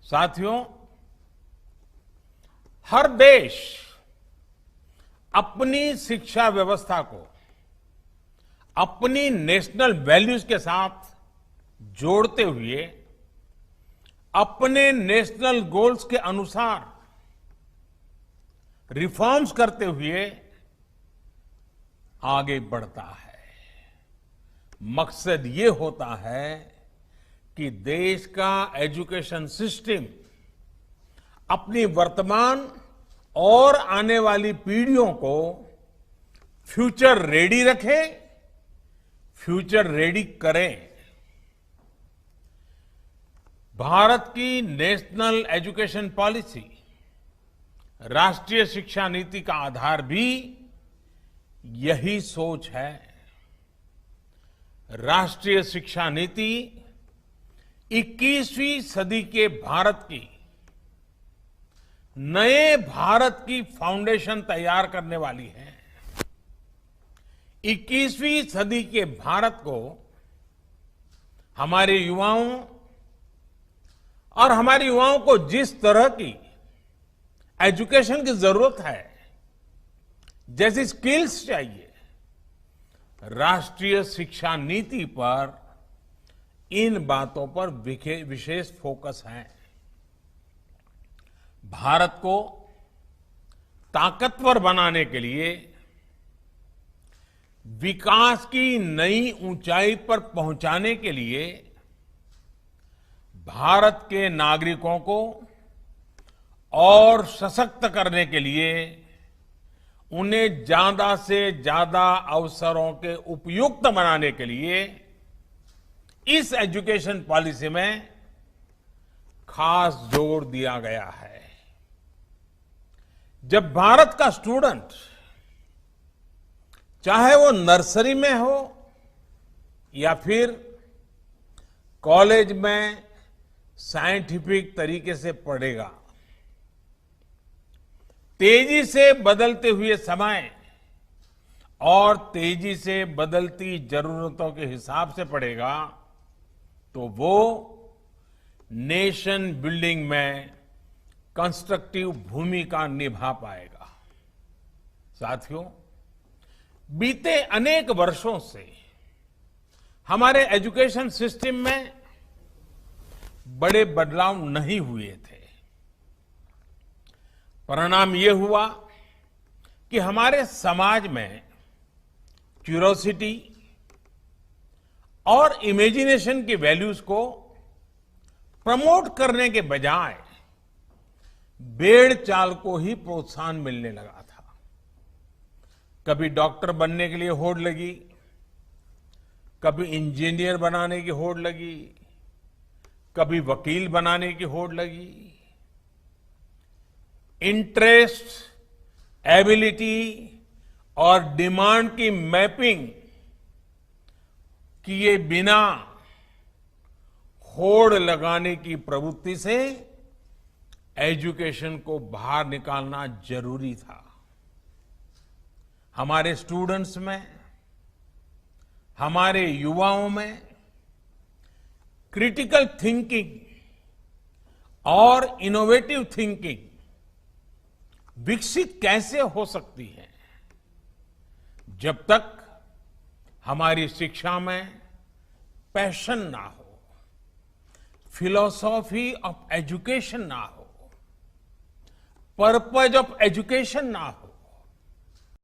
साथियों, हर देश अपनी शिक्षा व्यवस्था को अपनी नेशनल वैल्यूज के साथ जोड़ते हुए अपने नेशनल गोल्स के अनुसार रिफॉर्म्स करते हुए आगे बढ़ता है। मकसद ये होता है कि देश का एजुकेशन सिस्टम अपनी वर्तमान और आने वाली पीढ़ियों को फ्यूचर रेडी रखे, फ्यूचर रेडी करें। भारत की नेशनल एजुकेशन पॉलिसी, राष्ट्रीय शिक्षा नीति का आधार भी यही सोच है। राष्ट्रीय शिक्षा नीति 21वीं सदी के भारत की नए भारत की फाउंडेशन तैयार करने वाली है। 21वीं सदी के भारत को हमारे युवाओं और हमारे युवाओं को जिस तरह की एजुकेशन की जरूरत है, जैसी स्किल्स चाहिए, राष्ट्रीय शिक्षा नीति पर इन बातों पर विशेष फोकस है। भारत को ताकतवर बनाने के लिए, विकास की नई ऊंचाई पर पहुंचाने के लिए भारत के नागरिकों को और सशक्त करने के लिए उन्हें ज्यादा से ज्यादा अवसरों के उपयुक्त बनाने के लिए इस एजुकेशन पॉलिसी में खास जोर दिया गया है। जब भारत का स्टूडेंट, चाहे वो नर्सरी में हो या फिर कॉलेज में साइंटिफिक तरीके से पढ़ेगा, तेजी से बदलते हुए समय और तेजी से बदलती जरूरतों के हिसाब से पढ़ेगा, तो वो नेशन बिल्डिंग में कंस्ट्रक्टिव भूमिका निभा पाएगा। साथियों, बीते अनेक वर्षों से हमारे एजुकेशन सिस्टम में बड़े बदलाव नहीं हुए थे। परिणाम ये हुआ कि हमारे समाज में क्यूरोसिटी और इमेजिनेशन की वैल्यूज को प्रमोट करने के बजाय भेड़ चाल को ही प्रोत्साहन मिलने लगा था। कभी डॉक्टर बनने के लिए होड़ लगी, कभी इंजीनियर बनाने की होड़ लगी, कभी वकील बनाने की होड़ लगी। इंटरेस्ट, एबिलिटी और डिमांड की मैपिंग किए बिना होड़ लगाने की प्रवृत्ति से एजुकेशन को बाहर निकालना जरूरी था। हमारे स्टूडेंट्स में, हमारे युवाओं में क्रिटिकल थिंकिंग और इनोवेटिव थिंकिंग विकसित कैसे हो सकती है, जब तक हमारी शिक्षा में पैशन ना हो, फिलॉसॉफी ऑफ एजुकेशन ना हो, पर्पज ऑफ एजुकेशन ना हो,